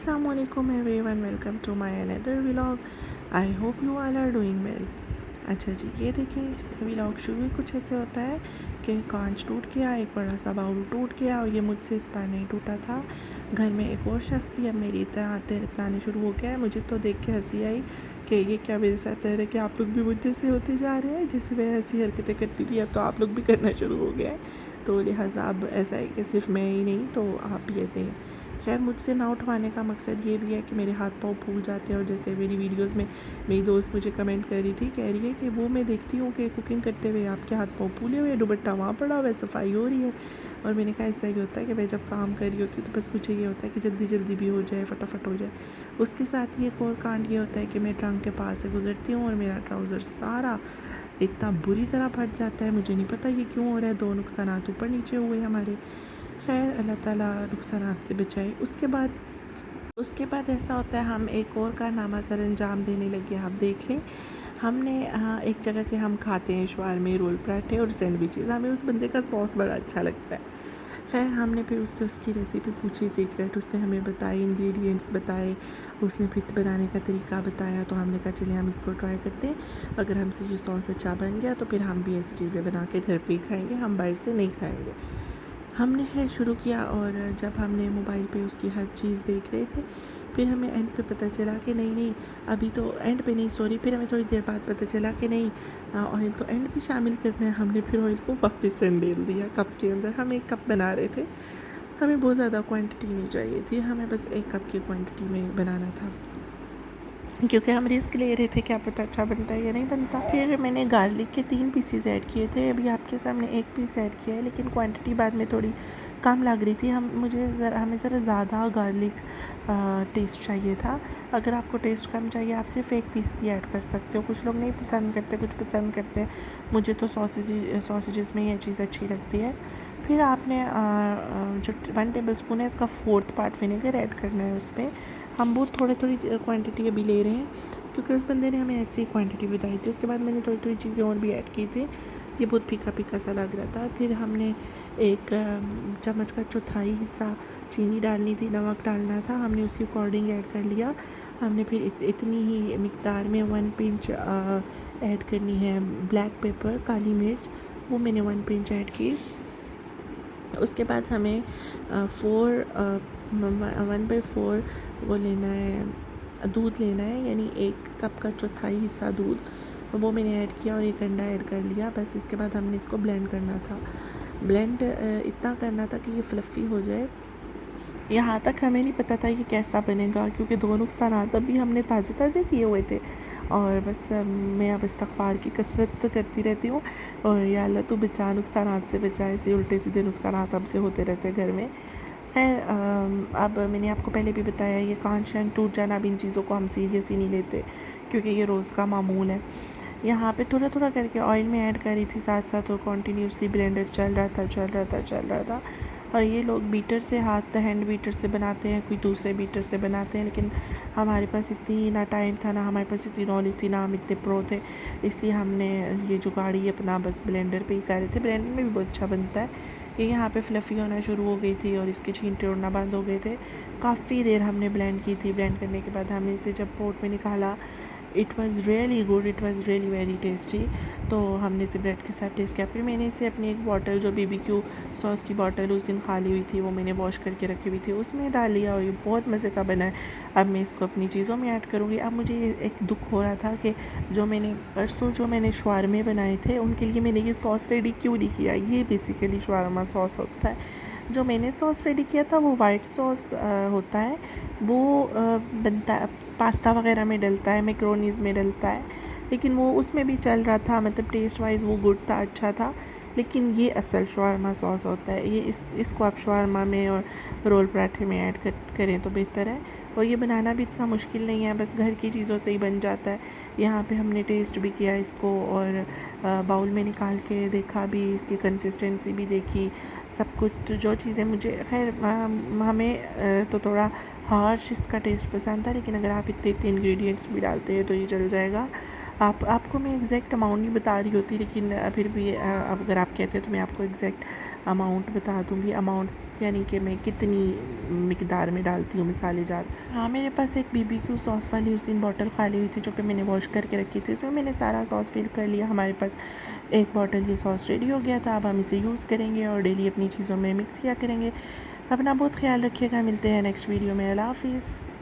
Assalamualaikum everyone, welcome to my another vlog. I hope you all are doing well. अच्छा जी, ये देखिए vlog शुरू ही कुछ ऐसे होता है कि कांच टूट गया, एक बड़ा सा बाउल टूट गया और ये मुझसे इस बार नहीं टूटा था। घर में एक और शख्स भी अब मेरी तरह आते अपनाने शुरू हो गया है। मुझे तो देख के हंसी आई कि ये क्या मेरे साथ रह रहे कि आप लोग भी मुझ जैसे होते जा रहे हैं। जैसे मैं ऐसी हरकतें करती थी अब तो आप लोग भी करना शुरू हो गया है। तो लिहाजा अब ऐसा है कि सिर्फ मैं ही नहीं तो आप भी ऐसे हैं। खैर मुझसे ना उठवाने का मकसद ये भी है कि मेरे हाथ पाँव फूल जाते हैं और जैसे मेरी वीडियोस में मेरी दोस्त मुझे कमेंट कर रही थी, कह रही है कि वो मैं देखती हूँ कि कुकिंग करते हुए आपके हाथ पाँव फूले हुए, दुपट्टा वहाँ पड़ा हुआ है, सफाई हो रही है। और मैंने कहा ऐसा ही होता है कि मैं जब काम कर रही होती हूँ तो बस मुझे ये होता है कि जल्दी जल्दी भी हो जाए, फटाफट हो जाए। उसके साथ ही एक और कांड ये होता है कि मैं ट्रंक के पास से गुजरती हूँ और मेरा ट्राउज़र सारा इतना बुरी तरह फट जाता है। मुझे नहीं पता ये क्यों हो रहा है, 2 नुकसानात ऊपर नीचे हुए हमारे। खैर अल्लाह ताला नुकसानात से बचाए। उसके बाद ऐसा होता है हम एक और कारनामा सर अंजाम देने लगे। आप देख लें, हमने एक जगह से हम खाते हैं शवारमे, रोल पराठे और सैंडविचेस। हमें उस बंदे का सॉस बड़ा अच्छा लगता है। खैर हमने फिर उससे उसकी रेसिपी पूछी सीक्रेट, उसने हमें बताई, इंग्रेडिएंट्स बताए, उसने फिर बनाने का तरीका बताया। तो हमने कहा चलिए हम इसको ट्राई करते हैं, अगर हमसे ये सॉस अच्छा बन गया तो फिर हम भी ऐसी चीज़ें बना के घर पे ही खाएंगे, हम बाहर से नहीं खाएंगे। हमने है शुरू किया और जब हमने मोबाइल पे उसकी हर चीज़ देख रहे थे, फिर हमें एंड पे पता चला कि नहीं अभी तो एंड पे नहीं, सॉरी, फिर हमें थोड़ी देर बाद पता चला कि नहीं ऑयल तो एंड पे शामिल करना है। हमने फिर ऑयल को वापस से डाल दिया कप के अंदर। हम एक कप बना रहे थे, हमें बहुत ज़्यादा क्वांटिटी नहीं चाहिए थी, हमें बस एक कप की क्वांटिटी में बनाना था क्योंकि हम रिस्क ले रहे थे, क्या पता अच्छा बनता है या नहीं बनता। फिर मैंने गार्लिक के 3 पीसेस ऐड किए थे, अभी आपके सामने 1 पीस ऐड किया है, लेकिन क्वांटिटी बाद में थोड़ी कम लग रही थी। हमें ज़रा ज़्यादा गार्लिक टेस्ट चाहिए था। अगर आपको टेस्ट कम चाहिए आप सिर्फ 1 पीस भी ऐड कर सकते हो। कुछ लोग नहीं पसंद करते, कुछ पसंद करते हैं। मुझे तो सॉसेजेस में ये चीज़ अच्छी लगती है। फिर आपने जो 1 टेबल स्पून है इसका 4th पार्ट विनेगर ऐड करना है उसमें। हम बहुत थोड़ी क्वांटिटी अभी ले रहे हैं क्योंकि उस बंदे ने हमें ऐसी क्वांटिटी बताई थी। उसके बाद मैंने थोड़ी चीज़ें और भी ऐड की थी। ये बहुत फीका सा लग रहा था। फिर हमने एक चम्मच का चौथाई हिस्सा चीनी डालनी थी, नमक डालना था, हमने उसी अकॉर्डिंग ऐड कर लिया। हमने फिर इतनी ही मिकदार में 1 पिंच ऐड करनी है ब्लैक पेपर, काली मिर्च, वो मैंने 1 पिंच ऐड की। उसके बाद हमें 1/4 वो लेना है, दूध लेना है, यानी 1 कप का चौथाई हिस्सा दूध, वो मैंने ऐड किया और 1 अंडा ऐड कर लिया। बस इसके बाद हमने इसको ब्लेंड करना था। ब्लेंड इतना करना था कि ये फ्लफ़ी हो जाए। यहाँ तक हमें नहीं पता था ये कैसा बनेगा क्योंकि 2 नुकसानात अभी हमने ताज़े किए हुए थे। और बस मैं अब इस्तग़फ़ार की कसरत करती रहती हूँ और या अल्लाह तू बचा, नुकसानात से बचा, ऐसे उल्टे सीधे नुकसानात हमसे होते रहते हैं घर में। खैर अब मैंने आपको पहले भी बताया ये कांच टूट जाना, अब इन चीज़ों को हम सीरियस ही नहीं लेते क्योंकि ये रोज़ का मामूल है। यहाँ पे थोड़ा करके ऑयल में ऐड कर रही थी साथ साथ और कॉन्टीन्यूसली ब्लेंडर चल रहा था। और ये लोग बीटर से, हाथ हैंड बीटर से बनाते हैं, कोई दूसरे बीटर से बनाते हैं, लेकिन हमारे पास इतनी ना टाइम था, ना हमारे पास इतनी नॉलेज थी, ना हम इतने प्रो थे, इसलिए हमने ये जुगाड़ी अपना बस ब्लेंडर पे ही कर रहे थे। ब्लेंडर में भी बहुत अच्छा बनता है। ये यहाँ पे फ्लफ़ी होना शुरू हो गई थी और इसके छींटे उड़ना बंद हो गए थे। काफ़ी देर हमने ब्लेंड की थी। ब्लेंड करने के बाद हमने इसे जब पोट में निकाला, it was really good, it was really very tasty. तो हमने इसे ब्रेड के साथ टेस्ट किया। फिर मैंने इसे अपनी एक बॉटल, जो BBQ सॉस की बॉटल उस दिन खाली हुई थी, वो मैंने वॉश करके रखी हुई थी, उसमें डाल लिया और ये बहुत मज़े का बना है। अब मैं इसको अपनी चीज़ों में ऐड करूँगी। अब मुझे एक दुख हो रहा था कि जो मैंने शवारमे बनाए थे उनके लिए मैंने ये सॉस रेडी क्यों नहीं किया। ये बेसिकली शवारमा सॉस होता है। जो मैंने सॉस रेडी किया था वो वाइट सॉस होता है, वो बनता पास्ता वगैरह में डलता है, मैक्रोनीज़ में डलता है, लेकिन वो उसमें भी चल रहा था, मतलब टेस्ट वाइज वो गुड था, अच्छा था। लेकिन ये असल शवारमा सॉस होता है। ये इसको आप शवारमा में और रोल पराठे में ऐड करें तो बेहतर है। और ये बनाना भी इतना मुश्किल नहीं है, बस घर की चीज़ों से ही बन जाता है। यहाँ पे हमने टेस्ट भी किया इसको और बाउल में निकाल के देखा भी, इसकी कंसिस्टेंसी भी देखी, सब कुछ। तो जो चीज़ें मुझे खैर हमें तो थोड़ा हार्श इसका टेस्ट पसंद था, लेकिन अगर आप इतने इंग्रेडिएंट्स भी डालते हैं तो ये चल जाएगा। आपको मैं एग्जैक्ट अमाउंट नहीं बता रही होती, लेकिन फिर भी अब अगर आप कहते हो तो मैं आपको एग्जैक्ट अमाउंट बता दूँगी। अमाउंट यानी कि मैं कितनी मिकदार में डालती हूँ मसाले जात। हाँ, मेरे पास एक बीबीक्यू सॉस वाली उस दिन बॉटल खाली हुई थी, जो कि मैंने वॉश करके रखी थी। उसमें मैंने सारा सॉस फिल कर लिया। हमारे पास एक बॉटल ये सॉस रेडी हो गया था। अब हम इसे यूज़ करेंगे और डेली अपनी चीज़ों में मिक्स किया करेंगे। अपना बहुत ख्याल रखिएगा। मिलते हैं नेक्स्ट वीडियो में। अल्लाह हाफ़िज़।